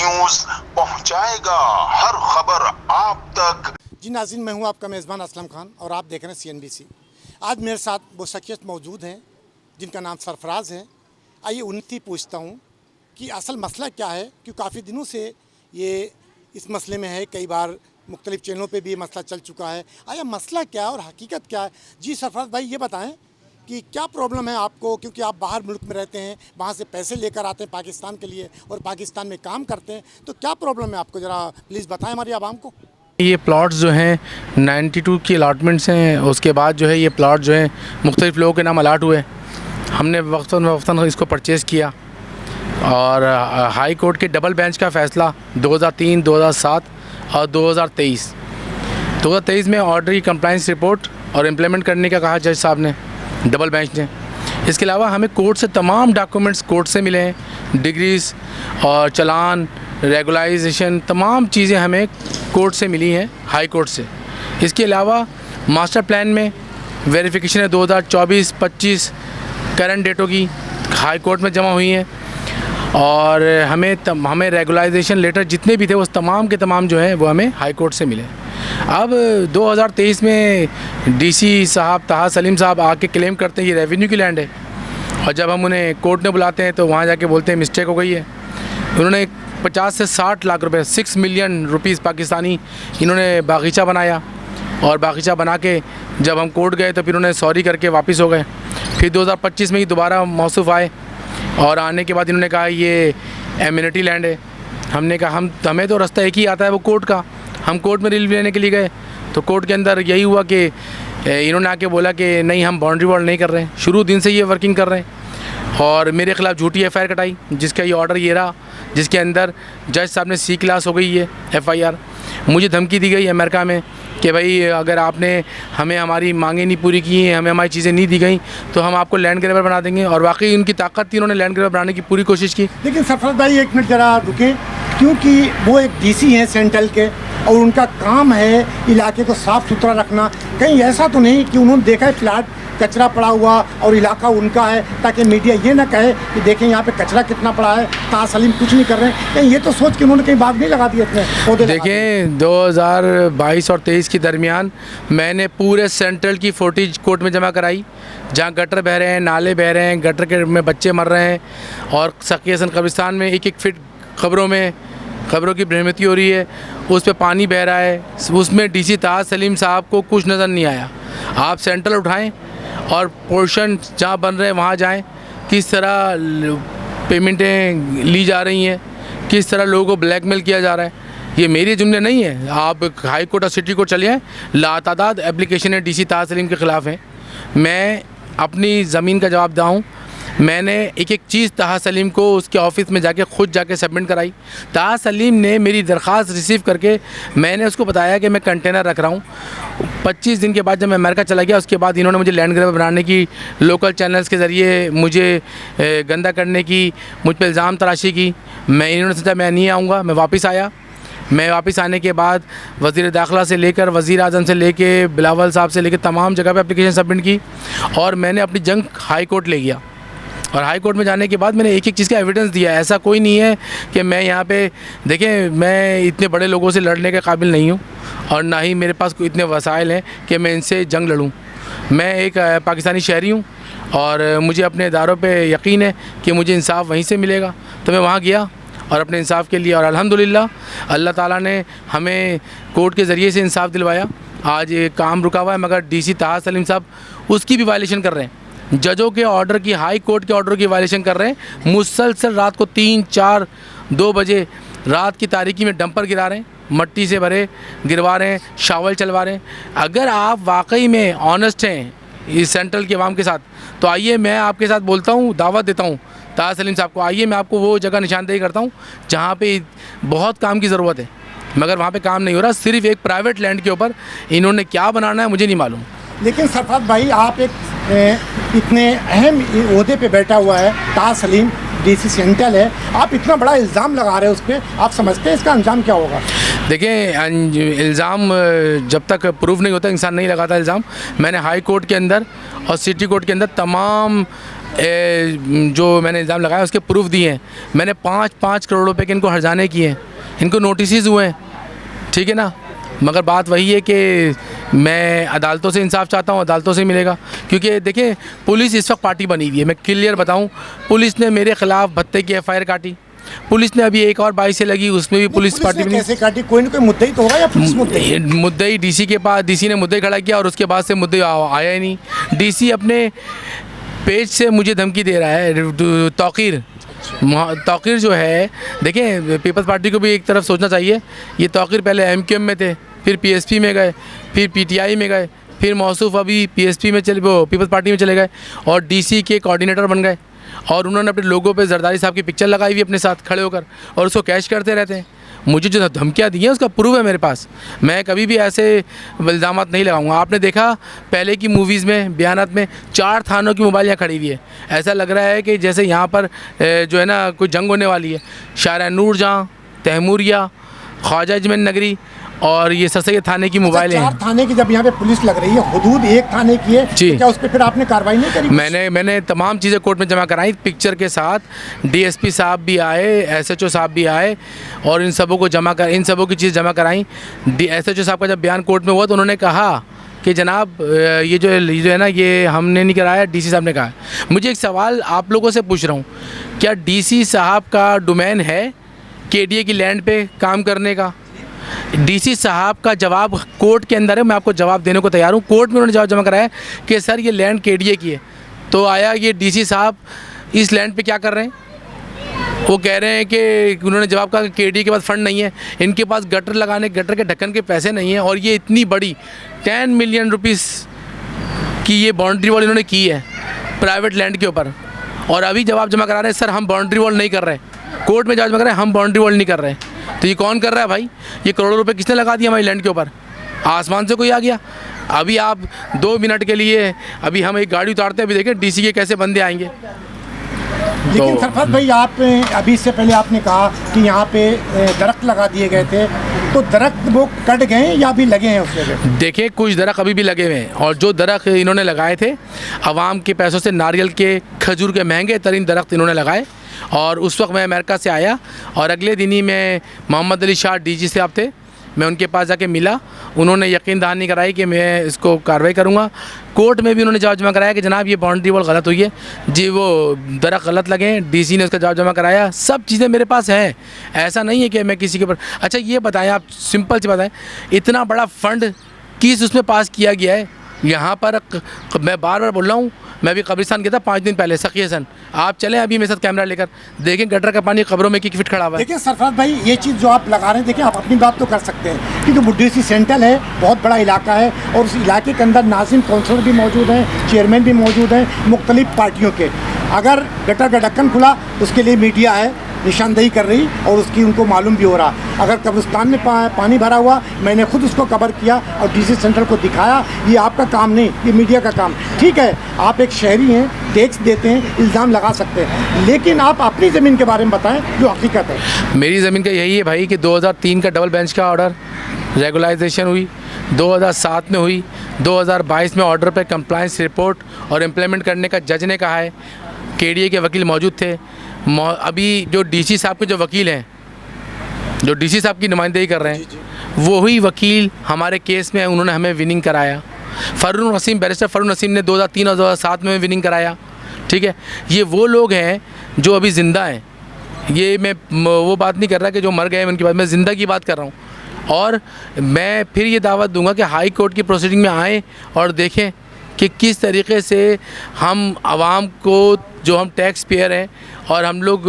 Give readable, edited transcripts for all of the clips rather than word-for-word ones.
News पहुंचाएगा हर खबर आप तक। जी नाज़रीन, मैं हूं आपका मेज़बान असलम खान और आप देख रहे हैं CNBC। आज मेरे साथ वो शख्सियत मौजूद हैं जिनका नाम सरफराज है। आइए उनसे पूछता हूं कि असल मसला क्या है, क्योंकि काफ़ी दिनों से ये इस मसले में है। कई बार मुख्तलिफ चैनलों पे भी ये मसला चल चुका है। आया मसला क्या है और हकीकत क्या है? जी सरफराज भाई, ये बताएं कि क्या प्रॉब्लम है आपको, क्योंकि आप बाहर मुल्क में रहते हैं, वहाँ से पैसे लेकर आते हैं पाकिस्तान के लिए और पाकिस्तान में काम करते हैं, तो क्या प्रॉब्लम है आपको? ज़रा प्लीज़ बताएं हमारी आवाम को। ये प्लॉट्स जो हैं 92 की अलाटमेंट्स हैं। उसके बाद जो है ये प्लॉट जो है मुख्तलिफ लोगों के नाम अलाट हुए। हमने वक्तन इसको परचेज़ किया और हाई कोर्ट के डबल बेंच का फ़ैसला 2003, 2007 और 2023 में ऑर्डर की कंप्लाइंस रिपोर्ट और इम्प्लीमेंट करने का कहा जज साहब ने, डबल बेंच ने। इसके अलावा हमें कोर्ट से तमाम डॉक्यूमेंट्स कोर्ट से मिले हैं, डिग्रीज़ और चलान, रेगुलाइजेशन, तमाम चीज़ें हमें कोर्ट से मिली हैं, हाई कोर्ट से। इसके अलावा मास्टर प्लान में वेरिफिकेशन है 2024-25 करंट डेटों की हाई कोर्ट में जमा हुई हैं और हमें रेगुलाइजेशन लेटर जितने भी थे वो तमाम के तमाम जो हैं वो हमें हाई कोर्ट से मिले। अब 2023 में डीसी साहब ताहा सलीम साहब आके क्लेम करते हैं ये रेवेन्यू की लैंड है, और जब हम उन्हें कोर्ट में बुलाते हैं तो वहाँ जाके बोलते हैं मिस्टेक हो गई है। उन्होंने 50 से 60 लाख रुपए, 6 मिलियन रुपीस पाकिस्तानी इन्होंने बागीचा बनाया, और बागीचा बना के जब हम कोर्ट गए तो फिर उन्होंने सॉरी करके वापस हो गए। फिर 2025 में ही दोबारा मौसूफ़ आए और आने के बाद इन्होंने कहा ये एमिनिटी लैंड है। हमने कहा हमें तो रास्ता एक ही आता है वो कोर्ट का। हम कोर्ट में रिलीव लेने के लिए गए तो कोर्ट के अंदर यही हुआ कि इन्होंने आके बोला कि नहीं, हम बाउंड्री वॉल नहीं कर रहे हैं, शुरू दिन से ये वर्किंग कर रहे हैं, और मेरे ख़िलाफ़ झूठी FIR कटाई, जिसका ये ऑर्डर ये रहा, जिसके अंदर जज साहब ने C क्लास हो गई है FIR। मुझे धमकी दी गई अमेरिका में कि भाई अगर आपने हमें हमारी मांगें नहीं पूरी की हैं, हमें हमारी चीज़ें नहीं दी गई तो हम आपको लैंड ग्रैबर बना देंगे, और वाकई उनकी ताकत थी, उन्होंने लैंड ग्रैबर बनाने की पूरी कोशिश की। लेकिन सरफराज भाई एक मिनट ज़रा रुके, क्योंकि वो एक DC हैं सेंट्रल के और उनका काम है इलाके को साफ़ सुथरा रखना। कहीं ऐसा तो नहीं कि उन्होंने देखा है फ्लैट कचरा पड़ा हुआ और इलाका उनका है, ताकि मीडिया ये ना कहे कि देखें यहाँ पे कचरा कितना पड़ा है, ताहा सलीम कुछ नहीं कर रहे हैं। कहीं ये तो सोच के उन्होंने कहीं बाग नहीं लगा दिए इतने पौधे? देखें 2022 और 23 के दरमियान मैंने पूरे सेंट्रल की फुटेज कोर्ट में जमा कराई, जहाँ गटर बह रहे हैं, नाले बह रहे हैं, गटर के में बच्चे मर रहे हैं, और सकी हसन कब्रिस्तान में 1-1 फीट खबरों की बहमती हो रही है, उस पर पानी बह रहा है। उसमें DC ताहा सलीम साहब को कुछ नज़र नहीं आया। आप सेंट्रल उठाएं और पोर्शन जहाँ बन रहे हैं वहाँ जाएं, किस तरह पेमेंटें ली जा रही हैं, किस तरह लोगों को ब्लैकमेल किया जा रहा है। ये मेरे जुमले नहीं है, आप हाई कोर्ट और सिटी कोर्ट चले आएँ, लातादाद एप्लीकेशन है DC ताहा सलीम के ख़िलाफ़ हैं। मैं अपनी ज़मीन का जवाब दूँ, मैंने एक चीज़ ताहा सलीम को उसके ऑफ़िस में खुद जाके सबमिट कराई। ताहा सलीम ने मेरी दरख्वास्त रिसीव करके मैंने उसको बताया कि मैं कंटेनर रख रहा हूँ। 25 दिन के बाद जब मैं अमेरिका चला गया, उसके बाद इन्होंने मुझे लैंड ग्रैबर बनाने की, लोकल चैनल्स के ज़रिए मुझे गंदा करने की, मुझ पर इल्ज़ाम तराशी की। इन्होंने सोचा मैं नहीं आऊँगा, मैं वापस आया। मैं वापस आने के बाद वज़ीर दाखिला से लेकर वज़ीर आज़म से लेकर बिलावल साहब से लेकर तमाम जगह पे एप्लीकेशन सबमिट की, और मैंने अपनी जंग हाई कोर्ट ले गया। और हाई कोर्ट में जाने के बाद मैंने एक चीज़ का एविडेंस दिया। ऐसा कोई नहीं है कि मैं यहाँ पे, देखें, मैं इतने बड़े लोगों से लड़ने के काबिल नहीं हूँ, और ना ही मेरे पास कोई इतने वसाइल हैं कि मैं इनसे जंग लड़ूँ। मैं एक पाकिस्तानी शहरी हूँ और मुझे अपने इदारों पे यकीन है कि मुझे इंसाफ वहीं से मिलेगा। तो मैं वहाँ गया और अपने इंसाफ के लिए, और अल्हम्दुलिल्लाह अल्लाह ताला ने हमें कोर्ट के ज़रिए से इंसाफ दिलवाया। आज ये काम रुका हुआ है, मगर DC ताहा सलीम साहब उसकी भी वायलेशन कर रहे हैं, जजों के ऑर्डर की, हाई कोर्ट के ऑर्डर की वायलेशन कर रहे हैं। मुसलसल रात को 3, 4, 2 बजे रात की तारीकी में डंपर गिरा रहे हैं, मट्टी से भरे गिरवा रहे हैं, शावल चलवा रहे हैं। अगर आप वाकई में ऑनेस्ट हैं इस सेंट्रल के अवाम के साथ, तो आइए मैं आपके साथ बोलता हूँ, दावत देता हूँ ताहा सलीम साहब को, आइए मैं आपको वो जगह निशानदेही करता हूँ जहाँ पे बहुत काम की ज़रूरत है, मगर वहाँ पे काम नहीं हो रहा। सिर्फ एक प्राइवेट लैंड के ऊपर इन्होंने क्या बनाना है मुझे नहीं मालूम। लेकिन सरफराज भाई, आप एक इतने अहम ओहदे पे बैठा हुआ है ताहा सलीम, DC सेंट्रल है, आप इतना बड़ा इल्ज़ाम लगा रहे हैं उस पर, आप समझते हैं इसका अंजाम क्या होगा? देखें, इल्ज़ाम जब तक प्रूव नहीं होता इंसान नहीं लगाता इल्ज़ाम। मैंने हाई कोर्ट के अंदर और सिटी कोर्ट के अंदर तमाम जो मैंने इल्ज़ाम लगाया उसके प्रूफ दिए हैं। मैंने 5-5 करोड़ रुपए के इनको हर्जाने किए हैं, इनको नोटिस हुए हैं, ठीक है ना। मगर बात वही है कि मैं अदालतों से इंसाफ चाहता हूँ, अदालतों से मिलेगा। क्योंकि देखिए पुलिस इस वक्त पार्टी बनी हुई है। मैं क्लियर बताऊँ, पुलिस ने मेरे ख़िलाफ़ भत्ते की FIR काटी। पुलिस ने अभी एक और 22 से लगी, उसमें भी पुलिस पार्टी बनी। कैसे काटी? कोई ना कोई मुद्दई तो होगा या पुलिस मुद्दई? मुद्दई DC के पास, DC ने मुद्दई खड़ा किया और उसके बाद से मुद्दई आया ही नहीं। DC अपने पेज से मुझे धमकी दे रहा है, तौकीर जो है, देखें पीपल्स पार्टी को भी एक तरफ सोचना चाहिए। ये तौकीर पहले MQM में थे, फिर PSP में गए, फिर PTI में गए, फिर मौसूफ अभी PSP में वो पीपल्स पार्टी में चले गए और DC के कोऑर्डिनेटर बन गए। और उन्होंने अपने लोगों पे जरदारी साहब की पिक्चर लगाई हुई अपने साथ खड़े होकर और उसको कैश करते रहते हैं। मुझे जो धमकियाँ दी हैं उसका प्रूफ है मेरे पास। मैं कभी भी ऐसे इल्ज़ामात नहीं लगाऊंगा। आपने देखा पहले की मूवीज़ में, बयानात में 4 थानों की मोबाइल यहाँ खड़ी हुई है। ऐसा लग रहा है कि जैसे यहाँ पर जो है ना कोई जंग होने वाली है। शाहरा नूर जहाँ, तैमूरिया, ख्वाजा अजमन नगरी और ये सरसैया थाने की मोबाइलें हैं। 4 थाने की जब यहाँ पे पुलिस लग रही है, हुदूद 1 थाने की है, तो क्या उस पर फिर आपने कार्रवाई नहीं करी? मैंने तमाम चीज़ें कोर्ट में जमा कराई पिक्चर के साथ। DSP साहब भी आए, SHO साहब भी आए और इन सबों की चीज़ जमा कराई। SHO साहब का जब बयान कोर्ट में हुआ तो उन्होंने कहा कि जनाब ये जो है ना ये हमने नहीं कराया, DC साहब ने कहा। मुझे एक सवाल आप लोगों से पूछ रहा हूँ, क्या DC साहब का डोमेन है KDA की लैंड पे काम करने का? DC साहब का जवाब कोर्ट के अंदर है, मैं आपको जवाब देने को तैयार हूँ। कोर्ट में उन्होंने जवाब जमा कराया कि सर ये लैंड KDA की है। तो आया ये DC साहब इस लैंड पे क्या कर रहे हैं? वो कह रहे हैं कि उन्होंने जवाब कहा कि KDA के पास फ़ंड नहीं है, इनके पास गटर के ढक्कन के पैसे नहीं हैं और ये इतनी बड़ी 10 मिलियन रुपीस की ये बाउंड्री वॉल इन्होंने की है प्राइवेट लैंड के ऊपर। और अभी जवाब जमा करा रहे हैं सर हम बाउंड्री वॉल नहीं कर रहे। कोर्ट में जवाब जमा करा रहे हैं हम बाउंड्री वॉल नहीं कर रहे। तो ये कौन कर रहा है भाई? ये करोड़ों रुपए किसने लगा दिया हमारी लैंड के ऊपर? आसमान से कोई आ गया? अभी आप 2 मिनट के लिए अभी हम एक गाड़ी उतारते हैं, अभी देखें DC के कैसे बंदे आएंगे। लेकिन सरफत भाई आप अभी इससे पहले आपने कहा कि यहाँ पे दरख्त लगा दिए गए थे, तो दरख्त वो कट गए या अभी लगे हैं उस जगह? देखिए कुछ दरख्त अभी भी लगे हुए हैं और जो दरख्त इन्होंने लगाए थे आवाम के पैसों से, नारियल के, खजूर के महंगे तरीन दरख्त इन्होंने लगाए। और उस वक्त मैं अमेरिका से आया और अगले दिन ही मैं मोहम्मद अली शाह DG साहब थे, मैं उनके पास जाके मिला। उन्होंने यकीन दहानी कराई कि मैं इसको कार्रवाई करूँगा। कोर्ट में भी उन्होंने जवाब जमा कराया कि जनाब ये बाउंड्री वॉल गलत हुई है जी, वो दरख्त गलत लगे हैं। DC ने उसका जवाब जमा कराया। सब चीज़ें मेरे पास हैं, ऐसा नहीं है कि मैं किसी के ऊपर। अच्छा ये बताएं आप, सिंपल सी बताएं, इतना बड़ा फंड किस उसमें पास किया गया है? यहाँ पर मैं बार बार बोल रहा हूँ, मैं अभी कब्रिस्तान गया था 5 दिन पहले, सखी हसन। आप चलें अभी मेरे साथ कैमरा लेकर, देखें गटर का पानी कब्रों में 1 फीट खड़ा हुआ है। देखिए सरफराज भाई ये चीज़ जो आप लगा रहे हैं, देखिए आप अपनी बात तो कर सकते हैं कि जो बुड्ढी सेंट्रल है बहुत बड़ा इलाका है और उस इलाके के अंदर नाज़िम काउंसलर भी मौजूद हैं, चेयरमैन भी मौजूद हैं मुख्तलिफ पार्टियों के। अगर गटर का ढक्कन खुला उसके लिए मीडिया है निशानदेही कर रही और उसकी उनको मालूम भी हो रहा। अगर कब्रिस्तान में पानी भरा हुआ, मैंने खुद उसको कवर किया और DC सेंट्रल को दिखाया। ये आपका काम नहीं, ये मीडिया का काम। ठीक है आप एक शहरी हैं, टैक्स देते हैं, इल्ज़ाम लगा सकते हैं, लेकिन आप अपनी ज़मीन के बारे में बताएं जो हकीकत है। मेरी ज़मीन का यही है भाई कि 2003 का डबल बेंच का ऑर्डर रेगुलाइजेशन हुई, 2007 में हुई, 2022 में ऑर्डर पे कंप्लायंस रिपोर्ट और इम्प्लीमेंट करने का जज ने कहा है। KDA के वकील मौजूद थे। अभी जो DC साहब के जो वकील हैं, जो DC साहब की नुमाइंदगी कर रहे हैं, वही वकील हमारे केस में उन्होंने हमें विनिंग कराया। फ़र्रुख नसीम, बैरिस्टर फ़र्रुख नसीम ने 2003 और 2007 में विनिंग कराया। ठीक है, ये वो लोग हैं जो अभी ज़िंदा हैं। ये मैं वो बात नहीं कर रहा कि जो मर गए हैं उनकी बात, मैं ज़िंदा की बात कर रहा हूँ। और मैं फिर ये दावत दूंगा कि हाई कोर्ट की प्रोसीडिंग में आएँ और देखें कि किस तरीके से हम आवाम को, जो हम टैक्स पेयर हैं और हम लोग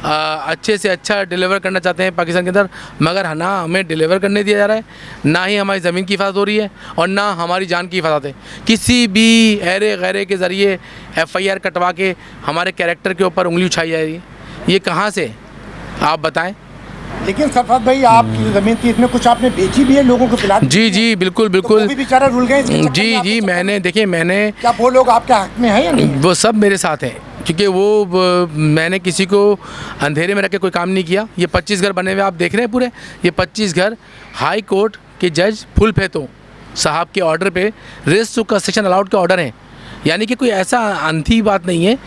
अच्छे से अच्छा डिलीवर करना चाहते हैं पाकिस्तान के अंदर, मगर ना हमें डिलीवर करने दिया जा रहा है, ना ही हमारी ज़मीन की हिफाजत हो रही है और ना हमारी जान की हिफाजत है। किसी भी ऐरे गैरे के ज़रिए FIR कटवा के हमारे कैरेक्टर के ऊपर उंगली उछाई जा रही है। ये कहाँ से, आप बताएं। लेकिन सरफराज भाई आपकी ज़मीन थी, इसमें कुछ आपने बेची भी है लोगों को पिला? जी बिल्कुल बिल्कुल। तो वो भी बेचारा रुल गए जी मैंने, देखिए मैंने, क्या वो लोग आपके हक में है या नहीं? वो सब मेरे साथ हैं, क्योंकि वो मैंने किसी को अंधेरे में रख के कोई काम नहीं किया। ये 25 घर बने हुए आप देख रहे हैं पूरे, ये 25 घर हाई कोर्ट के जज फुल फेतो साहब के ऑर्डर पे रेस्ट टू कंस्ट्रक्शन अलाउड के ऑर्डर हैं। यानी कि कोई ऐसा अंधी बात नहीं है।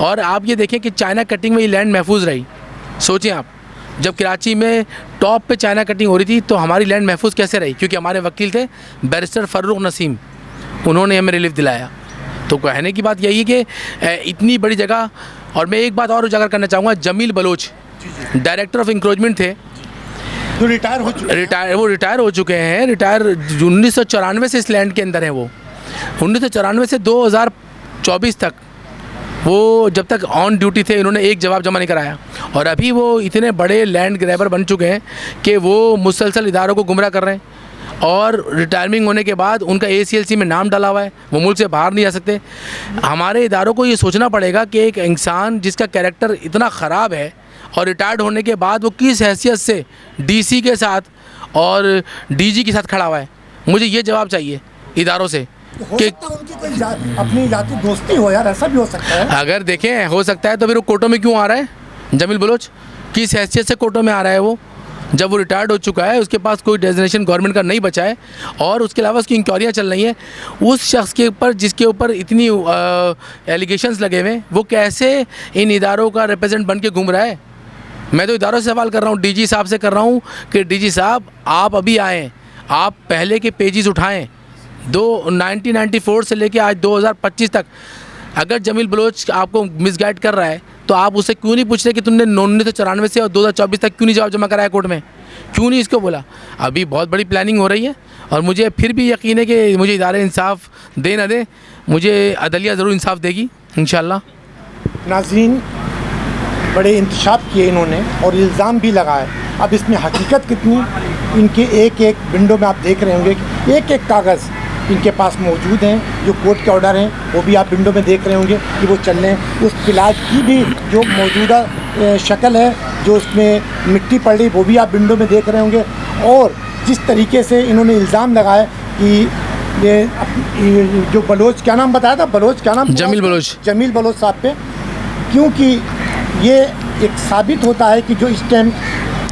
और आप ये देखें कि चाइना कटिंग में ये लैंड महफूज रही। सोचें आप, जब कराची में टॉप पे चाइना कटिंग हो रही थी तो हमारी लैंड महफूज कैसे रही? क्योंकि हमारे वकील थे बैरिस्टर फ़र्रुख नसीम, उन्होंने हमें रिलीफ दिलाया। तो कहने की बात यही है कि इतनी बड़ी जगह। और मैं एक बात और उजागर करना चाहूँगा, Jameel Baloch director of encroachment थे, जो रिटायर हो चुके हैं। वो रिटायर हो चुके हैं। रिटायर 1994 से इस लैंड के अंदर हैं। वो 1994 से 2024 तक वो जब तक ऑन ड्यूटी थे इन्होंने एक जवाब जमा नहीं कराया। और अभी वो इतने बड़े लैंड ग्रैबर बन चुके हैं कि वो मुसलसल इदारों को गुमराह कर रहे हैं। और रिटायरमेंट होने के बाद उनका ACLC में नाम डाला हुआ है, वो मुल्क से बाहर नहीं आ सकते। हमारे इदारों को ये सोचना पड़ेगा कि एक इंसान जिसका कैरेक्टर इतना ख़राब है और रिटायर्ड होने के बाद वो किस हैसियत से DC के साथ और DG के साथ खड़ा हुआ है। मुझे ये जवाब चाहिए इदारों से हो सकता है उनकी कोई अपनी जाति दोस्ती हो यार, ऐसा भी हो सकता है। अगर देखें हो सकता है तो फिर वो कोर्टों में क्यों आ रहा है? जमील बलोच किस हैसियत से कोर्टों में आ रहा है? वो जब वो रिटायर्ड हो चुका है, उसके पास कोई डेजिग्नेशन गवर्नमेंट का नहीं बचा है और उसके अलावा उसकी इंक्वायरियाँ चल रही हैं उस शख्स के ऊपर जिसके ऊपर इतनी एलिगेशंस लगे हुए हैं, वो कैसे इन इदारों का रिप्रेजेंट बन के घूम रहा है? मैं तो इदारों से सवाल कर रहा हूँ, DG साहब से कर रहा हूँ कि DG साहब आप अभी आएँ, आप पहले के पेजेस उठाएँ 1994 से लेके आज 2025 तक। अगर जमील बलोच आपको मिसगाइड कर रहा है तो आप उससे क्यों नहीं पूछ रहे कि तुमने 1994 से और 2024 तक क्यों नहीं जवाब जमा कराया कोर्ट में? क्यों नहीं इसको बोला? अभी बहुत बड़ी प्लानिंग हो रही है और मुझे फिर भी यकीन है कि मुझे इदारे इंसाफ दे ना दे, मुझे अदलिया ज़रूर इंसाफ देगी इंशाल्लाह। नाज़रीन, बड़े इंतशाफ किए इन्होंने और इल्ज़ाम भी लगाए। अब इसमें हकीकत कितनी, इनके एक एक विंडो में आप देख रहे होंगे कि एक एक कागज़ इनके पास मौजूद हैं। जो कोर्ट के ऑर्डर हैं वो भी आप विंडो में देख रहे होंगे कि वो चल रहे हैं। उस प्लाट की भी जो मौजूदा शक्ल है, जो उसमें मिट्टी पड़ रही, वो भी आप विंडो में देख रहे होंगे। और जिस तरीके से इन्होंने इल्ज़ाम लगाया कि ये जो बलोच, क्या नाम बताया था? बलोच, क्या नाम? जमील बलोच। जमील बलोच साहब पे, क्योंकि ये एक साबित होता है कि जो इस टाइम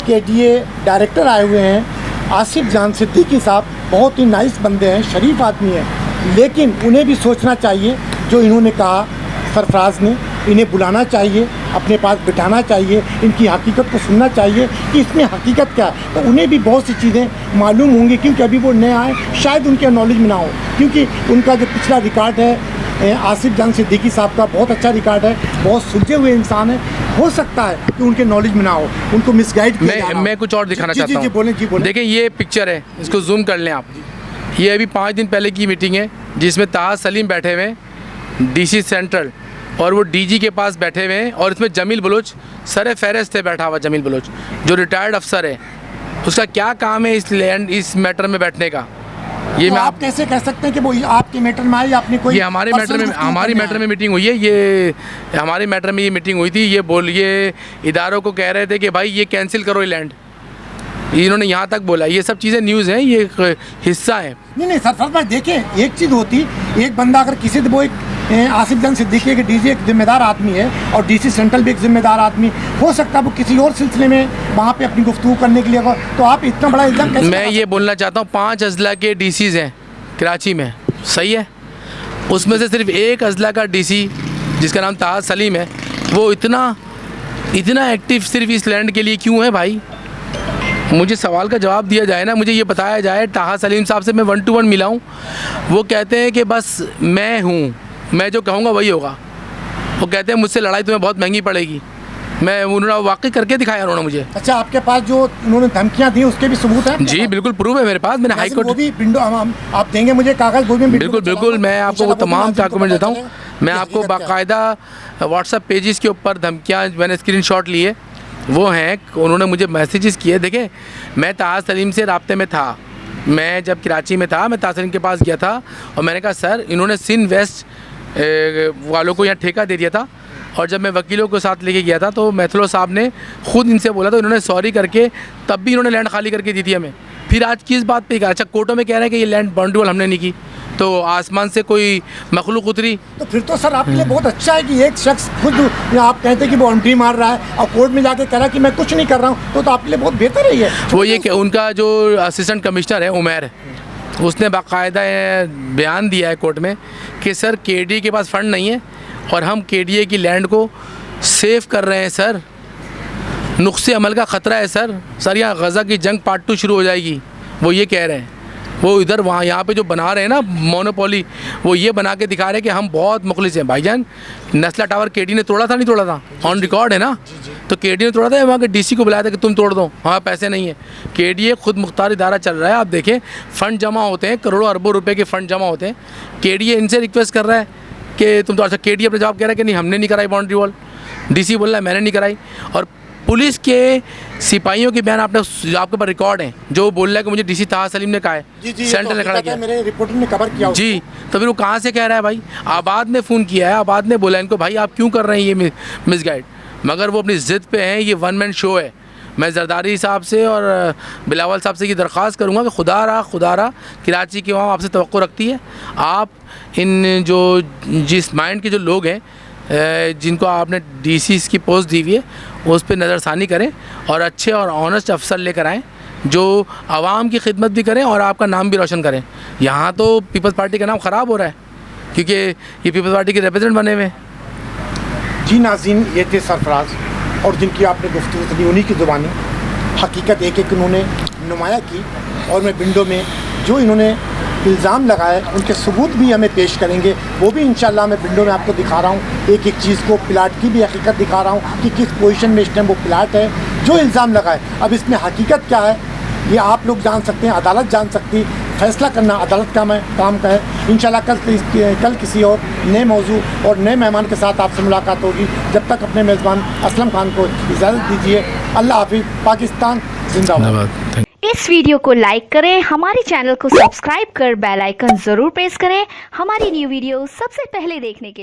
के DA डायरेक्टर आए हुए हैं आसिफ जान सिद्दीकी साहब, बहुत ही नाइस बंदे हैं, शरीफ आदमी हैं, लेकिन उन्हें भी सोचना चाहिए जो इन्होंने कहा सरफराज ने, इन्हें बुलाना चाहिए, अपने पास बिठाना चाहिए, इनकी हकीकत को सुनना चाहिए कि इसमें हकीकत क्या है। तो उन्हें भी बहुत सी चीज़ें मालूम होंगी, क्योंकि अभी वो नए आए, शायद उनके नॉलेज में ना हो, क्योंकि उनका जो पिछला रिकॉर्ड है आसिफ जान सिद्दीकी साहब का बहुत अच्छा रिकॉर्ड है, बहुत सुलझे हुए इंसान है। हो सकता है कि उनके नॉलेज में ना हो, उनको मिसगाइड किया जा रहा हो। मैं कुछ और दिखाना चाहता हूँ। जी बोलें, जी बोलें। देखें ये पिक्चर है, इसको जूम कर लें आप। ये अभी 5 दिन पहले की मीटिंग है जिसमें ताहा सलीम बैठे हुए हैं DC सेंट्रल, और वो DG के पास बैठे हुए हैं, और इसमें जमील बलोच सर फहरिस्त है बैठा हुआ। जमील बलोच जो रिटायर्ड अफसर है, उसका क्या काम है इस मैटर में बैठने का? ये तो मैं आप कैसे कह सकते हैं कि वो आपके मैटर में आए या अपनी कोई? ये हमारे मैटर में मीटिंग हुई है। ये हमारे मैटर में ये मीटिंग हुई थी। ये इदारों को कह रहे थे कि भाई ये कैंसिल करो ये लैंड, इन्होंने यहाँ तक बोला। ये सब चीज़ें न्यूज़ हैं, ये एक हिस्सा है। नहीं सरफराज भाई, देखें एक चीज़ होती, एक बंदा अगर किसी वो एक आसिफ जान सिद्दीकी के DG एक जिम्मेदार आदमी है और DC सेंट्रल भी एक जिम्मेदार आदमी, हो सकता है वो किसी और सिलसिले में वहाँ पे अपनी गुफ्तगू करने के लिए, तो आप इतना बड़ा इल्ज़ाम कैसे? मैं ये बोलना चाहता हूँ 5 अजला के DCs हैं कराची में, सही है? उसमें से सिर्फ एक अजला का DC जिसका नाम ताहा सलीम है, वो इतना एक्टिव सिर्फ इस लैंड के लिए क्यों है भाई? मुझे सवाल का जवाब दिया जाए ना, मुझे ये बताया जाए। ताहा सलीम साहब से मैं 1 to 1 मिला हूँ, वो कहते हैं कि बस मैं हूँ, मैं जो कहूँगा वही होगा। वो कहते हैं मुझसे लड़ाई तुम्हें बहुत महंगी पड़ेगी। उन्होंने वाकई करके दिखाया उन्होंने मुझे। अच्छा, आपके पास जो उन्होंने धमकियाँ दी उसके भी सबूत हैं? जी बिल्कुल, प्रूफ है मेरे पास। मैंने हाई कोर्ट, वो भी विंडो आप देंगे मुझे कागज़? वो भी बिल्कुल मैं आपको वो तमाम डॉक्यूमेंट देता हूँ। मैं आपको बाकायदा व्हाट्सएप पेजेस के ऊपर धमकियाँ मैंने स्क्रीनशॉट लिए वो हैं, उन्होंने मुझे मैसेजेस किए। देखें, मैं ताहा सलीम से राब्ते में था, मैं जब कराची में था मैं ताहा सलीम के पास गया था और मैंने कहा सर इन्होंने सिंध वेस्ट वालों को यहाँ ठेका दे दिया था, और जब मैं वकीलों के साथ लेके गया था तो मैथलो साहब ने खुद इनसे बोला, तो इन्होंने सॉरी करके तब भी इन्होंने लैंड खाली करके दी थी हमें। फिर आज किस बात पे कहा? अच्छा, कोर्टों में कह रहे हैं कि ये लैंड बाउंड्री वॉल हमने नहीं की, तो आसमान से कोई मखलूक उतरी? तो फिर तो सर आपके लिए बहुत अच्छा है कि एक शख्स खुद, आप कहते हैं कि वो बाउंड्री मार रहा है और कोर्ट में जाके कह रहा है कि मैं कुछ नहीं कर रहा हूँ, तो आपके लिए बहुत बेहतर है ये। वो ये कि उनका जो असिस्टेंट कमिश्नर है उमैर, उसने बाकायदा बयान दिया है कोर्ट में कि सर केडीए के पास फ़ंड नहीं है और हम केडीए की लैंड को सेव कर रहे हैं सर, नुक्से अमल का ख़तरा है सर यहाँ गज़ा की जंग पार्ट 2 शुरू हो जाएगी, वो ये कह रहे हैं। वो इधर वहाँ यहाँ पे जो बना रहे हैं ना मोनोपोली, वो ये बना के दिखा रहे हैं कि हम बहुत मुखलिस हैं। भाईजान नस्ला टावर केडी ने तोड़ा था नहीं तोड़ा था, ऑन रिकॉर्ड है ना। तो केडी ने तोड़ा था, वहाँ के डीसी को बुलाया था कि तुम तोड़ दो, वहाँ पैसे नहीं है। केडीए खुद मुख्तार इदारा चल रहा है, आप देखें फ़ंड जमा होते हैं, करोड़ों अरबों रुपए के फ़ंड जमा होते हैं। केडीए इनसे रिक्वेस्ट कर रहा है कि तुम तो, अच्छा केडीए अपने जवाब कह रहा है कि नहीं हमने नहीं कराई बाउंड्री वॉल, डीसी बोल रहा है मैंने नहीं कराई। और पुलिस के सिपाहियों के बयान आपके पास रिकॉर्ड हैं, जो बोल रहा है कि मुझे डीसी ताहा सलीम ने कहा है, सेंटर ने खड़ा किया, मेरे रिपोर्टर ने कवर किया जी। तो फिर वो कहाँ से कह रहा है भाई? आबाद ने फ़ोन किया है, आबाद ने बोला इनको भाई आप क्यों कर रहे हैं ये मिसगाइड, मगर वो अपनी ज़िद पे हैं। ये वन मैन शो है। मैं जरदारी साहब से और बिलावल साहब से ये दरख्वास्त करूँगा कि खुदा रहा कराची की वहाँ आपसे तवक्को रखती है, आप इन जो जिस माइंड के जो लोग हैं जिनको आपने डीसी की पोस्ट दी हुई है उस पर नज़रसानी करें और अच्छे और ऑनेस्ट अफसर लेकर आएँ जो आवाम की खिदमत भी करें और आपका नाम भी रोशन करें। यहाँ तो पीपल्स पार्टी का नाम ख़राब हो रहा है क्योंकि ये पीपल्स पार्टी के रिप्रेजेंटेंट बने हुए हैं। जी नाज़रीन, ये थे सरफराज और जिनकी आपने गुफ्तगू सुनी, उन्हीं की ज़ुबानी हकीकत एक एक उन्होंने नुमाया की। और मैं विंडो में जो इन्होंने इल्ज़ाम लगाए उनके सबूत भी हमें पेश करेंगे, वो भी इंशाल्लाह मैं विंडो में आपको दिखा रहा हूँ। एक एक चीज़ को, प्लाट की भी हकीकत दिखा रहा हूँ कि किस पोजीशन में इस टाइम वो प्लाट है जो इल्ज़ाम लगाए। अब इसमें हकीकत क्या है ये आप लोग जान सकते हैं, अदालत जान सकती, फैसला करना अदालत का काम का है। इंशाल्लाह कल किसी और नए मौजू और नए मेहमान के साथ आपसे मुलाकात होगी। जब तक अपने मेज़बान असलम खान को इजाज़त दीजिए। अल्लाह हाफिज़। पाकिस्तान जिंदाबाद। इस वीडियो को लाइक करें, हमारे चैनल को सब्सक्राइब कर बेल आइकन ज़रूर प्रेस करें हमारी न्यू वीडियो सबसे पहले देखने के लिए।